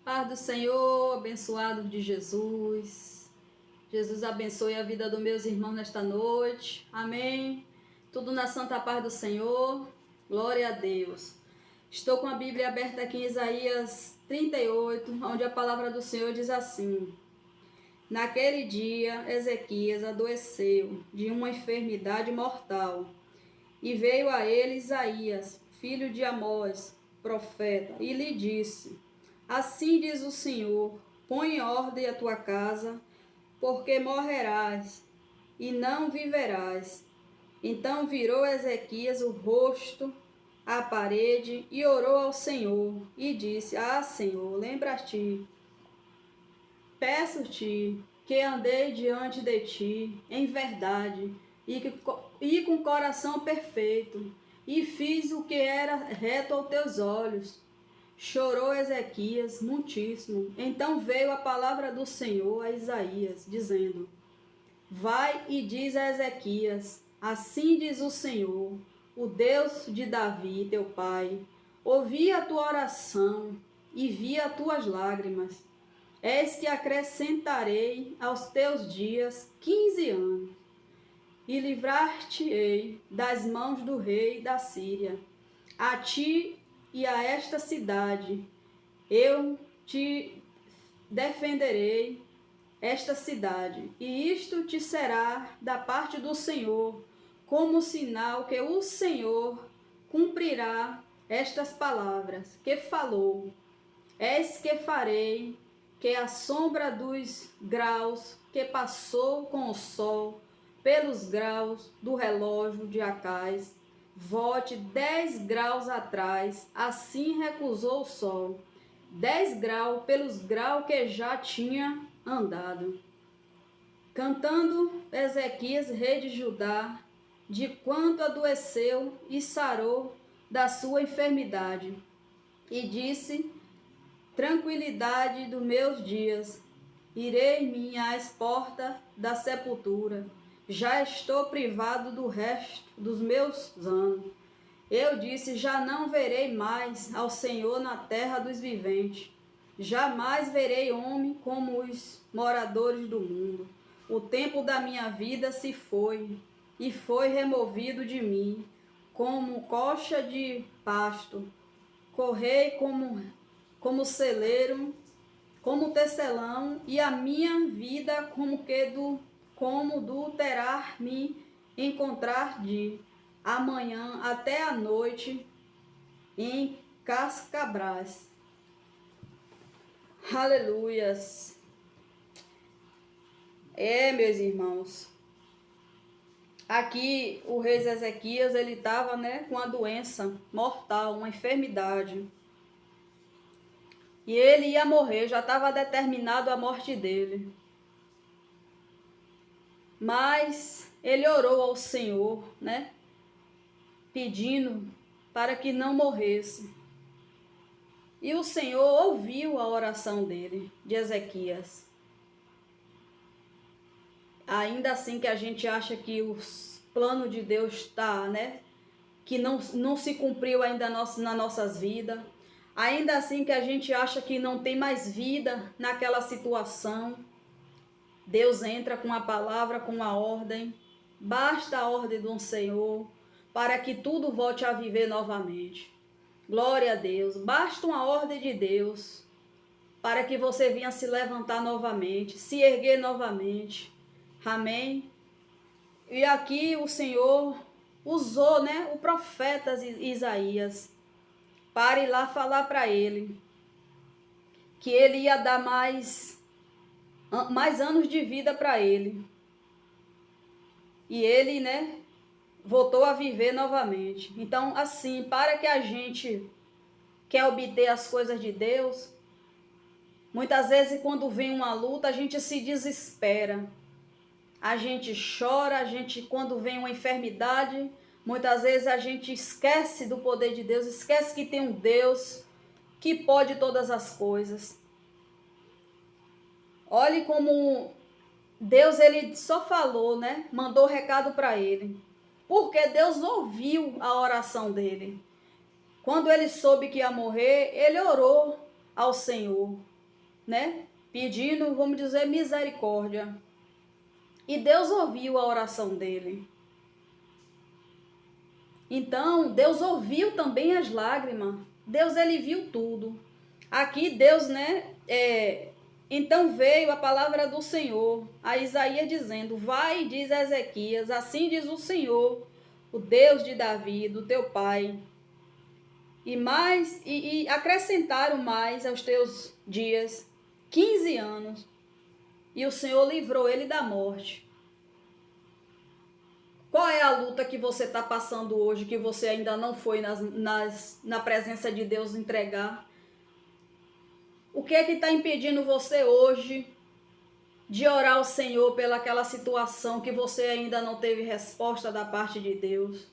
Paz do Senhor, abençoado de Jesus. Jesus abençoe a vida dos meus irmãos nesta noite. Amém. Tudo na santa paz do Senhor. Glória a Deus. Estou com a Bíblia aberta aqui em Isaías 38, onde a palavra do Senhor diz assim: Naquele dia, Ezequias adoeceu de uma enfermidade mortal, e veio a ele Isaías, filho de Amós, profeta, e lhe disse: Assim diz o Senhor: põe em ordem a tua casa, porque morrerás e não viverás. Então virou Ezequias o rosto à parede e orou ao Senhor, e disse: Senhor, lembra-te, peço-te que andei diante de ti em verdade e com coração perfeito, e fiz o que era reto aos teus olhos. Chorou Ezequias muitíssimo. Então veio a palavra do Senhor a Isaías, dizendo: Vai e diz a Ezequias: Assim diz o Senhor, o Deus de Davi, teu pai: Ouvi a tua oração e vi as tuas lágrimas. Eis que acrescentarei aos teus dias 15 anos, e livrar-te-ei das mãos do rei da Síria. A ti e a esta cidade eu te defenderei, esta cidade, e isto te será da parte do Senhor, como sinal que o Senhor cumprirá estas palavras que falou. Eis que farei que a sombra dos graus que passou com o sol pelos graus do relógio de Acais volte 10 graus atrás, assim recusou o sol, 10 graus pelos graus que já tinha andado. Cantando Ezequias, rei de Judá, de quanto adoeceu e sarou da sua enfermidade, e disse: tranquilidade dos meus dias, irei-me às portas da sepultura, já estou privado do resto dos meus anos. Eu disse: já não verei mais ao Senhor na terra dos viventes, jamais verei homem como os moradores do mundo. O tempo da minha vida se foi, e foi removido de mim, como coxa de pasto. Correi como celeiro, como tecelão, e a minha vida como do terá me encontrar de amanhã até a noite em Cascabras. Aleluias. Meus irmãos, aqui o rei Ezequias, ele estava, com uma doença mortal, uma enfermidade. E ele ia morrer, já estava determinado a morte dele. Mas ele orou ao Senhor, pedindo para que não morresse. E o Senhor ouviu a oração dele, de Ezequias. Ainda assim que a gente acha que o plano de Deus está, que não se cumpriu ainda nas nossas vidas. Ainda assim que a gente acha que não tem mais vida naquela situação, Deus entra com a palavra, com a ordem. Basta a ordem do Senhor para que tudo volte a viver novamente. Glória a Deus. Basta uma ordem de Deus para que você venha se levantar novamente, se erguer novamente. Amém? E aqui o Senhor usou, o profeta Isaías para ir lá falar para ele que ele ia dar mais anos de vida para ele. E ele, voltou a viver novamente. Então, assim, para que a gente quer obter as coisas de Deus, muitas vezes quando vem uma luta, a gente se desespera. A gente chora, quando vem uma enfermidade, muitas vezes a gente esquece do poder de Deus, esquece que tem um Deus que pode todas as coisas. Olhe como Deus, ele só falou, mandou recado para ele. Porque Deus ouviu a oração dele. Quando ele soube que ia morrer, ele orou ao Senhor. né? Pedindo, vamos dizer, misericórdia. E Deus ouviu a oração dele. Então, Deus ouviu também as lágrimas. Deus, ele viu tudo. Aqui, Deus, né? Então veio a palavra do Senhor a Isaías dizendo: vai, diz Ezequias, assim diz o Senhor, o Deus de Davi, do teu pai. E acrescentaram mais aos teus dias 15 anos. E o Senhor livrou ele da morte. Qual é a luta que você está passando hoje, que você ainda não foi na presença de Deus entregar? O que é que está impedindo você hoje de orar ao Senhor pelaquela situação que você ainda não teve resposta da parte de Deus?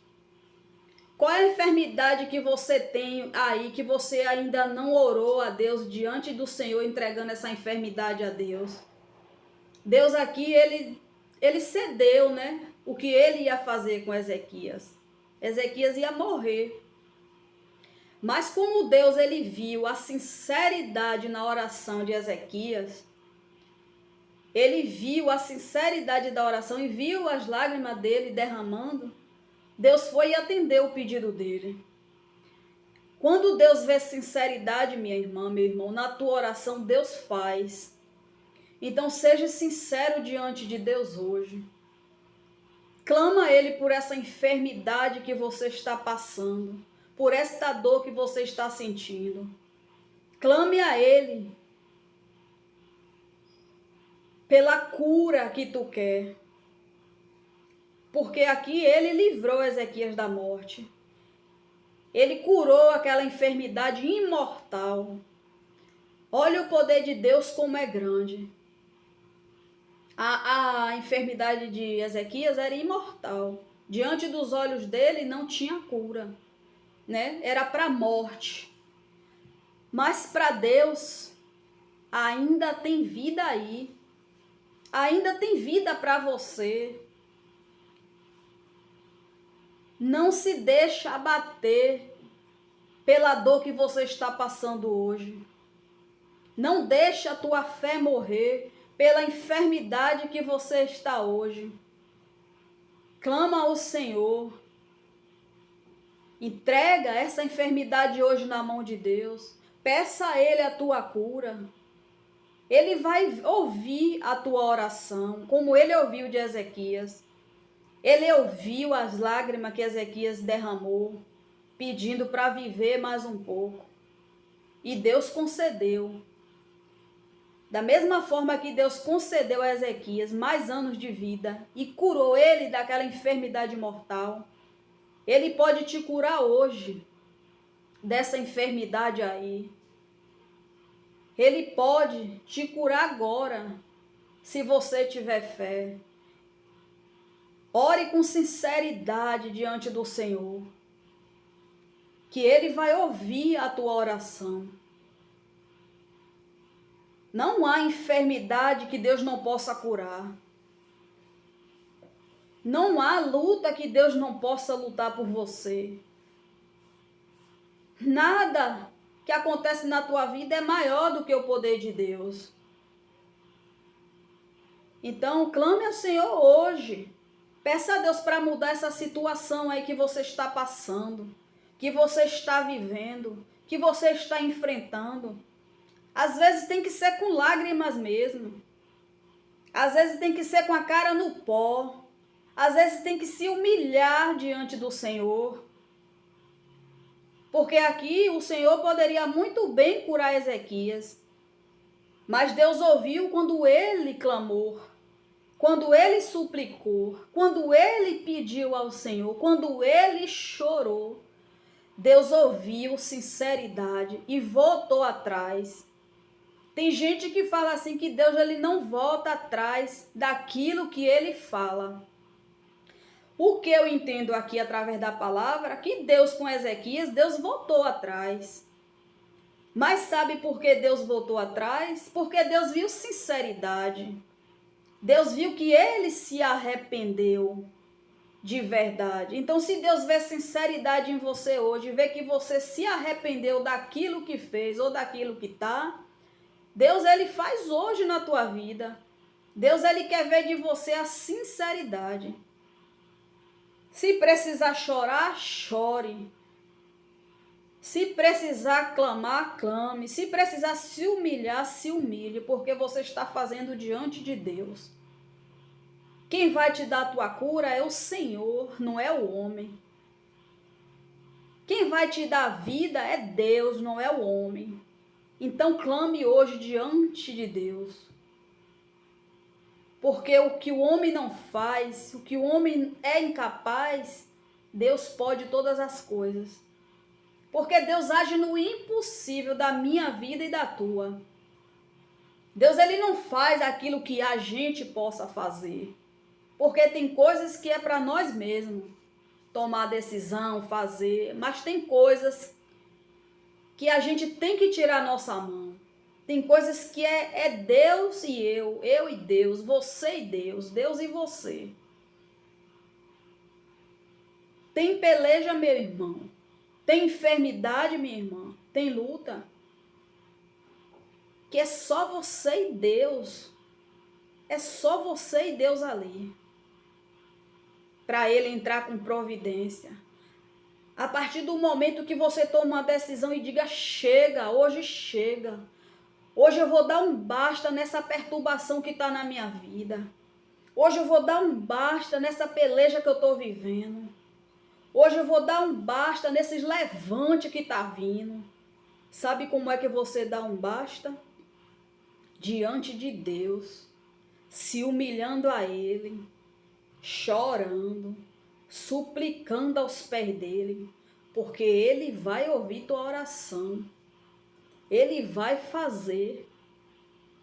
Qual é a enfermidade que você tem aí, que você ainda não orou a Deus diante do Senhor, entregando essa enfermidade a Deus? Deus aqui, ele cedeu, né? O que ele ia fazer com Ezequias. Ezequias ia morrer. Mas como Deus, ele viu a sinceridade na oração de Ezequias, ele viu a sinceridade da oração e viu as lágrimas dele derramando, Deus foi e atendeu o pedido dele. Quando Deus vê sinceridade, minha irmã, meu irmão, na tua oração, Deus faz. Então seja sincero diante de Deus hoje. Clama a Ele por essa enfermidade que você está passando, por esta dor que você está sentindo. Clame a Ele pela cura que tu quer. Porque aqui Ele livrou Ezequias da morte. Ele curou aquela enfermidade imortal. Olha o poder de Deus como é grande. A enfermidade de Ezequias era imortal. Diante dos olhos dele não tinha cura, né? Era para a morte. Mas para Deus ainda tem vida aí. Ainda tem vida para você. Não se deixa abater pela dor que você está passando hoje. Não deixa a tua fé morrer pela enfermidade que você está hoje. Clama ao Senhor. Entrega essa enfermidade hoje na mão de Deus. Peça a Ele a tua cura. Ele vai ouvir a tua oração, como Ele ouviu de Ezequias. Ele ouviu as lágrimas que Ezequias derramou, pedindo para viver mais um pouco. E Deus concedeu. Da mesma forma que Deus concedeu a Ezequias mais anos de vida e curou ele daquela enfermidade mortal, Ele pode te curar hoje dessa enfermidade aí. Ele pode te curar agora, se você tiver fé. Ore com sinceridade diante do Senhor, que Ele vai ouvir a tua oração. Não há enfermidade que Deus não possa curar. Não há luta que Deus não possa lutar por você. Nada que acontece na tua vida é maior do que o poder de Deus. Então, clame ao Senhor hoje. Peça a Deus para mudar essa situação aí que você está passando, que você está vivendo, que você está enfrentando. Às vezes tem que ser com lágrimas mesmo. Às vezes tem que ser com a cara no pó. Às vezes tem que se humilhar diante do Senhor. Porque aqui o Senhor poderia muito bem curar Ezequias. Mas Deus ouviu quando ele clamou, quando ele suplicou, quando ele pediu ao Senhor, quando ele chorou. Deus ouviu sinceridade e voltou atrás. Tem gente que fala assim que Deus ele não volta atrás daquilo que ele fala. O que eu entendo aqui através da palavra, que Deus com Ezequias, Deus voltou atrás. Mas sabe por que Deus voltou atrás? Porque Deus viu sinceridade. Deus viu que ele se arrependeu de verdade. Então, se Deus vê sinceridade em você hoje, vê que você se arrependeu daquilo que fez ou daquilo que está, Deus, ele faz hoje na tua vida. Deus, ele quer ver de você a sinceridade. Se precisar chorar, chore. Se precisar clamar, clame. Se precisar se humilhar, se humilhe, porque você está fazendo diante de Deus. Quem vai te dar a tua cura é o Senhor, não é o homem. Quem vai te dar a vida é Deus, não é o homem. Então clame hoje diante de Deus. Porque o que o homem não faz, o que o homem é incapaz, Deus pode todas as coisas. Porque Deus age no impossível da minha vida e da tua. Deus, ele não faz aquilo que a gente possa fazer. Porque tem coisas que é para nós mesmos tomar decisão, fazer. Mas tem coisas que a gente tem que tirar a nossa mão. Tem coisas que é Deus e eu e Deus, você e Deus, Deus e você. Tem peleja, meu irmão. Tem enfermidade, minha irmã. Tem luta. Que é só você e Deus. É só você e Deus ali. Para ele entrar com providência. A partir do momento que você toma uma decisão e diga, chega, hoje chega. Hoje eu vou dar um basta nessa perturbação que está na minha vida. Hoje eu vou dar um basta nessa peleja que eu estou vivendo. Hoje eu vou dar um basta nesses levantes que está vindo. Sabe como é que você dá um basta? Diante de Deus, se humilhando a Ele, chorando, suplicando aos pés dEle, porque Ele vai ouvir tua oração. Ele vai fazer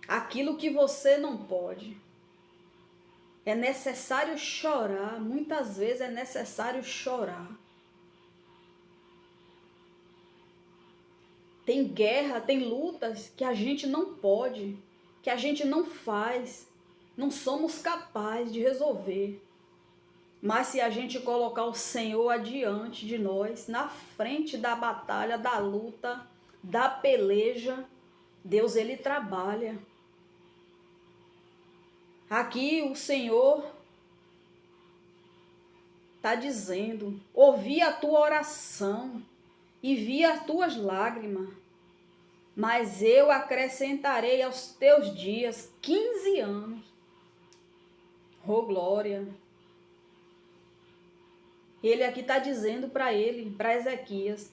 aquilo que você não pode. É necessário chorar, muitas vezes é necessário chorar. Tem guerra, tem lutas que a gente não pode, que a gente não faz, não somos capazes de resolver. Mas se a gente colocar o Senhor adiante de nós, na frente da batalha, da luta, da peleja, Deus, ele trabalha. Aqui o Senhor está dizendo, ouvi a tua oração e vi as tuas lágrimas, mas eu acrescentarei aos teus dias 15 anos. Oh, glória! Ele aqui está dizendo para ele, para Ezequias,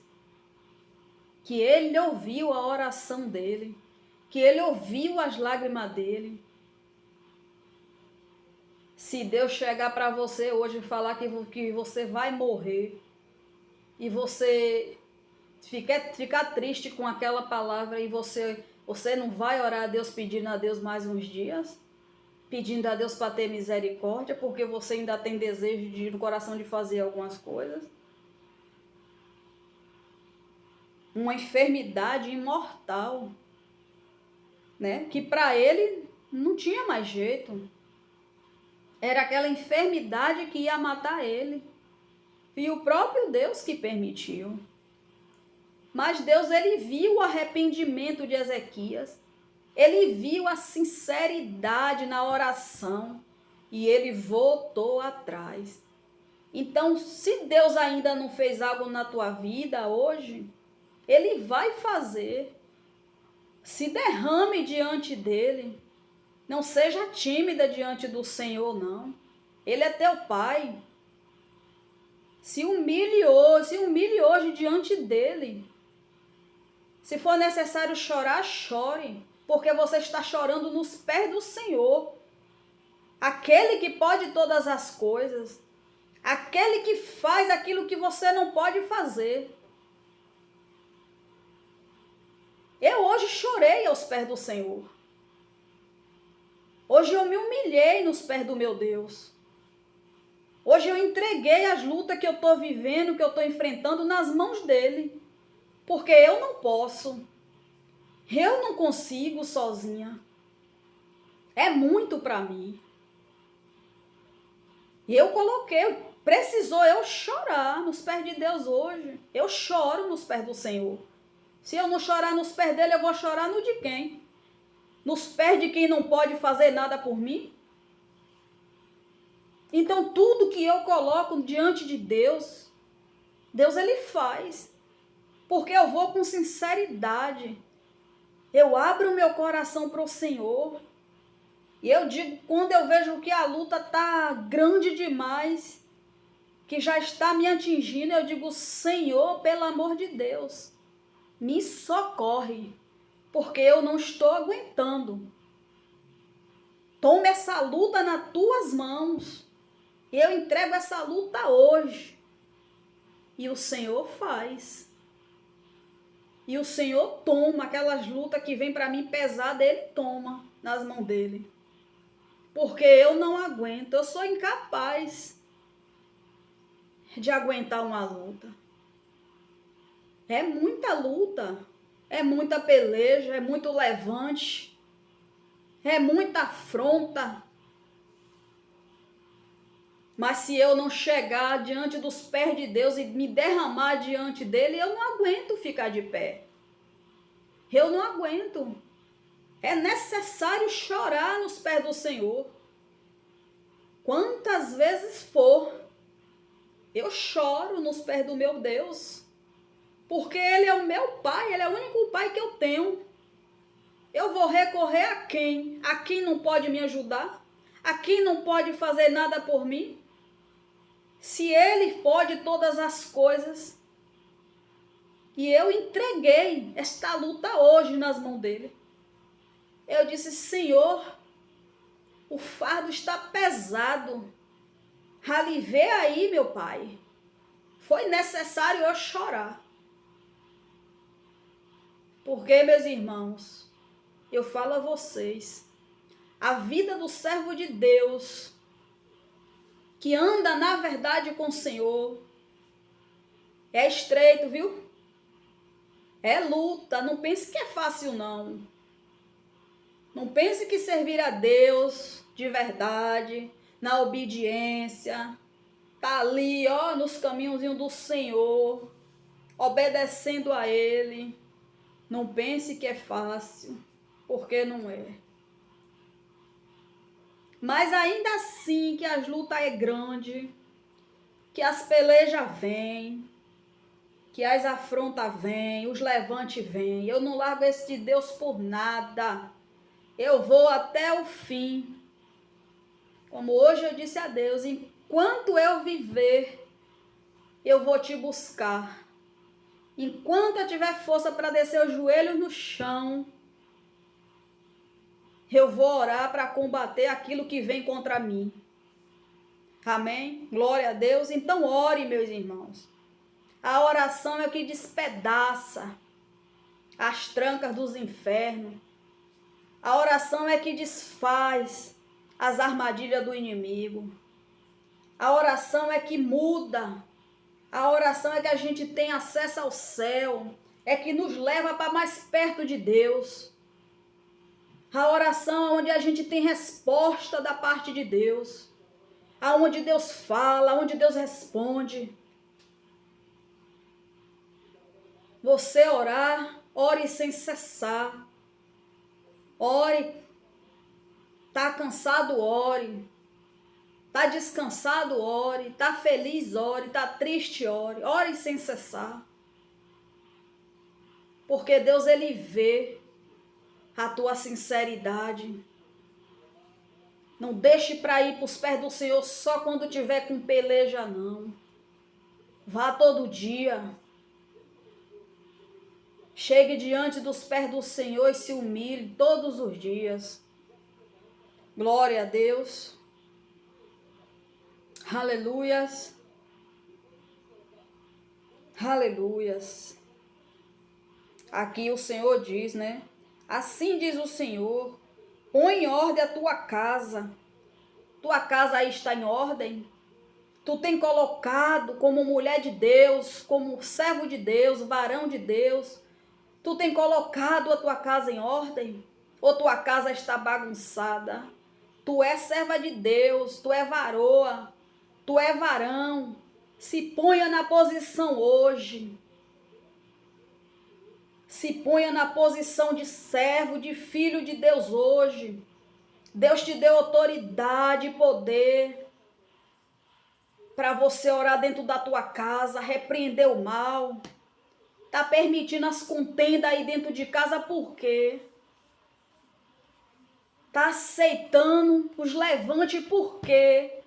que ele ouviu a oração dele, que ele ouviu as lágrimas dele. Se Deus chegar para você hoje e falar que você vai morrer, e você ficar triste com aquela palavra, e você não vai orar a Deus pedindo a Deus mais uns dias, pedindo a Deus para ter misericórdia, porque você ainda tem desejo no coração de fazer algumas coisas. Uma enfermidade imortal, né? Que para ele não tinha mais jeito. Era aquela enfermidade que ia matar ele. E o próprio Deus que permitiu. Mas Deus, ele viu o arrependimento de Ezequias. Ele viu a sinceridade na oração. E ele voltou atrás. Então, se Deus ainda não fez algo na tua vida hoje, ele vai fazer. Se derrame diante dele. Não seja tímida diante do Senhor, não. Ele é teu Pai. Se humilhe hoje diante dele. Se for necessário chorar, chore. Porque você está chorando nos pés do Senhor. Aquele que pode todas as coisas. Aquele que faz aquilo que você não pode fazer. Eu hoje chorei aos pés do Senhor. Hoje eu me humilhei nos pés do meu Deus. Hoje eu entreguei as lutas que eu estou vivendo, que eu estou enfrentando nas mãos dele. Porque eu não posso. Eu não consigo sozinha. É muito para mim. E eu coloquei, precisou eu chorar nos pés de Deus hoje. Eu choro nos pés do Senhor. Se eu não chorar nos pés dele, eu vou chorar no de quem? nos pés de quem não pode fazer nada por mim? Então tudo que eu coloco diante de Deus, Deus ele faz, porque eu vou com sinceridade, eu abro o meu coração para o Senhor, e eu digo, quando eu vejo que a luta está grande demais, que já está me atingindo, eu digo, Senhor, pelo amor de Deus, me socorre, porque eu não estou aguentando. Toma essa luta nas tuas mãos, eu entrego essa luta hoje. E o Senhor faz. E o Senhor toma aquelas lutas que vem para mim pesada, Ele toma nas mãos dele. Porque eu não aguento, eu sou incapaz de aguentar uma luta. É muita luta, é muita peleja, é muito levante, é muita afronta. Mas se eu não chegar diante dos pés de Deus e me derramar diante dele, eu não aguento ficar de pé. Eu não aguento. É necessário chorar nos pés do Senhor. Quantas vezes for, eu choro nos pés do meu Deus. Porque Ele é o meu Pai, Ele é o único Pai que eu tenho. Eu vou recorrer a quem? A quem não pode me ajudar? A quem não pode fazer nada por mim? Se Ele pode todas as coisas, e eu entreguei esta luta hoje nas mãos dele. Eu disse, Senhor, o fardo está pesado. Alivia aí, meu Pai. Foi necessário eu chorar. Porque, meus irmãos, eu falo a vocês, a vida do servo de Deus, que anda na verdade com o Senhor, é estreito, viu? É luta, não pense que é fácil não. Não pense que servir a Deus de verdade, na obediência, tá ali, ó, nos caminhozinhos do Senhor, obedecendo a Ele. Não pense que é fácil, porque não é. Mas ainda assim que as lutas é grande, que as pelejas vêm, que as afrontas vêm, os levantes vêm. Eu não largo esse de Deus por nada. Eu vou até o fim. Como hoje eu disse a Deus, enquanto eu viver, eu vou te buscar. Enquanto eu tiver força para descer os joelhos no chão, eu vou orar para combater aquilo que vem contra mim. Amém? Glória a Deus. Então ore, meus irmãos. A oração é o que despedaça as trancas dos infernos. A oração é que desfaz as armadilhas do inimigo. A oração é que muda. A oração é que a gente tem acesso ao céu. É que nos leva para mais perto de Deus. A oração é onde a gente tem resposta da parte de Deus. Aonde Deus fala, onde Deus responde. Você orar, ore sem cessar. Ore. Tá cansado, ore. Tá descansado, ore. Tá feliz, ore. Tá triste, ore. Ore sem cessar. Porque Deus, Ele vê a tua sinceridade. Não deixe para ir para os pés do Senhor só quando tiver com peleja, não. Vá todo dia. Chegue diante dos pés do Senhor e se humilhe todos os dias. Glória a Deus. Aleluias. Aleluias. Aqui o Senhor diz, né? Assim diz o Senhor, põe em ordem a tua casa. Tua casa aí está em ordem? Tu tem colocado como mulher de Deus, como servo de Deus, varão de Deus. Tu tem colocado a tua casa em ordem? Ou tua casa está bagunçada? Tu é serva de Deus, tu é varoa, tu é varão. Se ponha na posição hoje. Se ponha na posição de servo, de filho de Deus hoje. Deus te deu autoridade e poder para você orar dentro da tua casa, repreender o mal. Tá permitindo as contendas aí dentro de casa por quê? Tá aceitando os levantes por quê?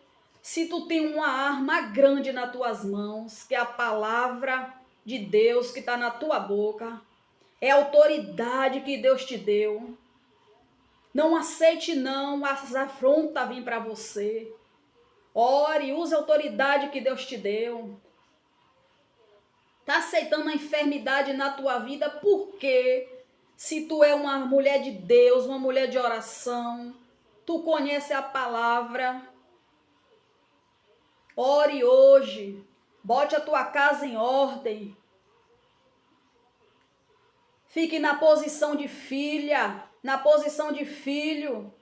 Se tu tem uma arma grande nas tuas mãos, que é a palavra de Deus que está na tua boca, é a autoridade que Deus te deu. Não aceite não as afrontas vir para você. Ore, use a autoridade que Deus te deu. Tá aceitando a enfermidade na tua vida por quê? Se tu é uma mulher de Deus, uma mulher de oração, tu conhece a palavra, ore hoje, bote a tua casa em ordem, fique na posição de filha, na posição de filho,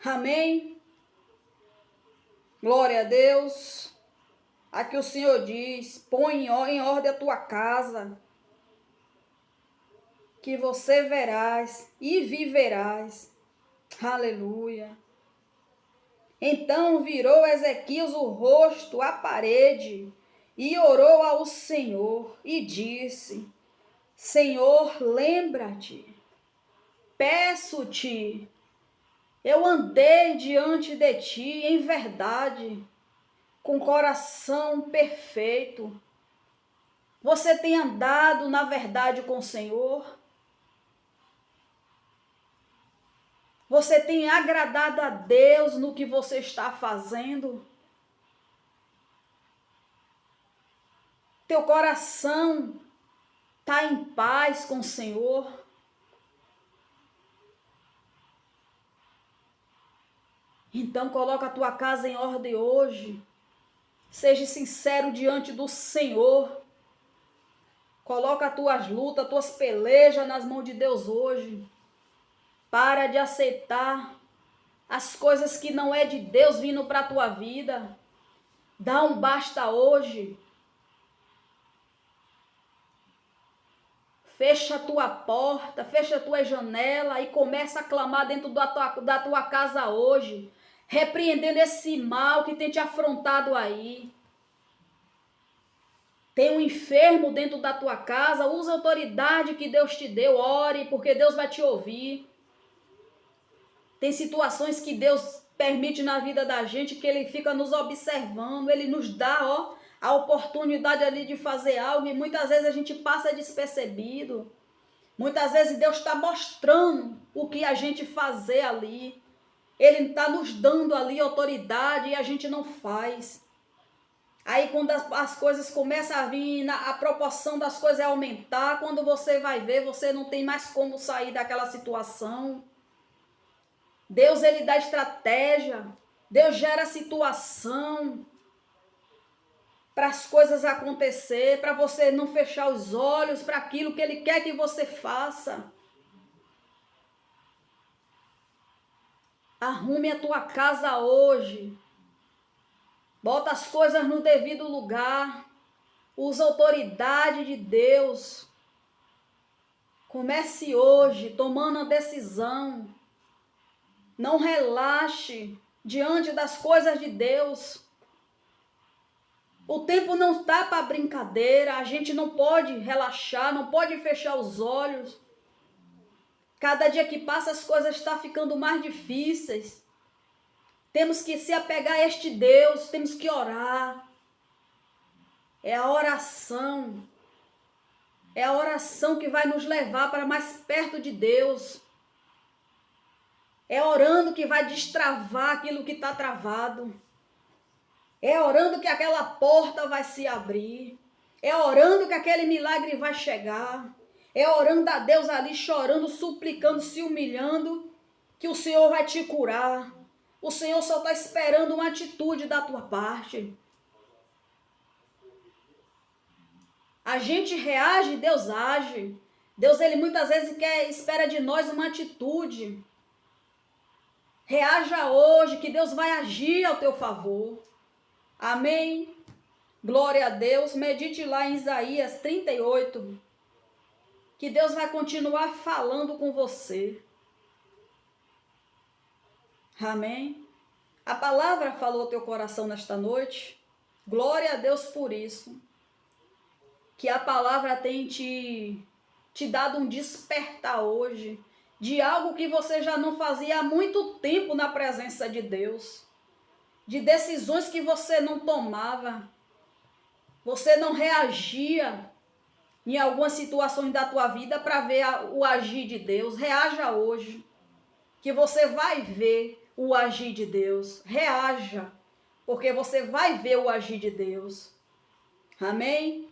amém? Glória a Deus. Aqui o Senhor diz, põe em ordem a tua casa, que você verás e viverás. Aleluia. Então virou Ezequias o rosto à parede e orou ao Senhor e disse: Senhor, lembra-te, peço-te, eu andei diante de ti em verdade, com coração perfeito. Você tem andado na verdade com o Senhor? Você tem agradado a Deus no que você está fazendo? Teu coração está em paz com o Senhor? Então coloca a tua casa em ordem hoje. Seja sincero diante do Senhor. Coloca as tuas lutas, as tuas pelejas nas mãos de Deus hoje. Para de aceitar as coisas que não é de Deus vindo para a tua vida. Dá um basta hoje. Fecha a tua porta, fecha a tua janela e começa a clamar dentro da tua casa hoje. Repreendendo esse mal que tem te afrontado aí. Tem um enfermo dentro da tua casa, usa a autoridade que Deus te deu, ore, porque Deus vai te ouvir. Tem situações que Deus permite na vida da gente, que Ele fica nos observando, Ele nos dá, a oportunidade ali de fazer algo, e muitas vezes a gente passa despercebido. Muitas vezes Deus está mostrando o que a gente fazer ali. Ele está nos dando ali autoridade e a gente não faz. Aí quando as coisas começam a vir, a proporção das coisas é aumentar, quando você vai ver, você não tem mais como sair daquela situação. Deus, Ele dá estratégia, Deus gera situação para as coisas acontecer, para você não fechar os olhos para aquilo que Ele quer que você faça. Arrume a tua casa hoje. Bota as coisas no devido lugar. Usa a autoridade de Deus. Comece hoje tomando a decisão. Não relaxe diante das coisas de Deus. O tempo não está para brincadeira. A gente não pode relaxar, não pode fechar os olhos. Cada dia que passa as coisas estão ficando mais difíceis. Temos que se apegar a este Deus, temos que orar. É a oração. É a oração que vai nos levar para mais perto de Deus. É orando que vai destravar aquilo que está travado. É orando que aquela porta vai se abrir. É orando que aquele milagre vai chegar. É orando a Deus ali, chorando, suplicando, se humilhando, que o Senhor vai te curar. O Senhor só está esperando uma atitude da tua parte. A gente reage, Deus age. Deus, Ele muitas vezes espera de nós uma atitude. Reaja hoje, que Deus vai agir ao teu favor. Amém? Glória a Deus. Medite lá em Isaías 38. que Deus vai continuar falando com você. Amém? A palavra falou ao teu coração nesta noite. Glória a Deus por isso. Que a palavra tem te dado um despertar hoje de algo que você já não fazia há muito tempo na presença de Deus. De decisões que você não tomava. Você não reagia em algumas situações da tua vida para ver o agir de Deus. Reaja hoje, que você vai ver o agir de Deus. Reaja, porque você vai ver o agir de Deus. Amém?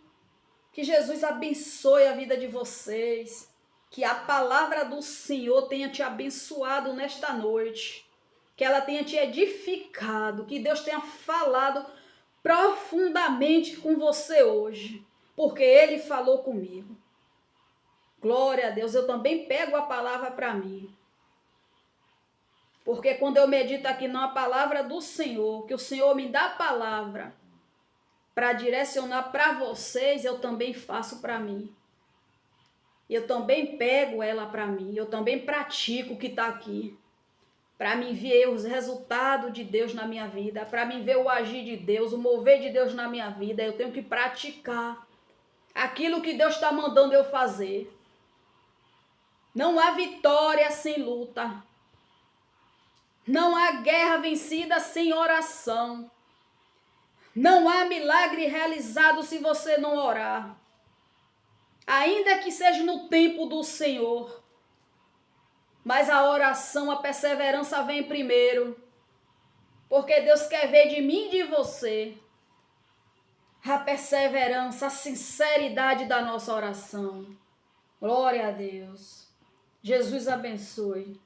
Que Jesus abençoe a vida de vocês. Que a palavra do Senhor tenha te abençoado nesta noite. Que ela tenha te edificado. Que Deus tenha falado profundamente com você hoje. Porque Ele falou comigo. Glória a Deus. Eu também pego a palavra para mim. Porque quando eu medito aqui na palavra do Senhor, que o Senhor me dá a palavra para direcionar para vocês, eu também faço para mim. Eu também pego ela para mim. Eu também pratico o que está aqui. Para mim ver os resultados de Deus na minha vida. Para mim ver o agir de Deus, o mover de Deus na minha vida. Eu tenho que praticar aquilo que Deus está mandando eu fazer. Não há vitória sem luta. Não há guerra vencida sem oração. Não há milagre realizado se você não orar. Ainda que seja no tempo do Senhor. Mas a oração, a perseverança vem primeiro. Porque Deus quer ver de mim e de você a perseverança, a sinceridade da nossa oração. Glória a Deus. Jesus abençoe.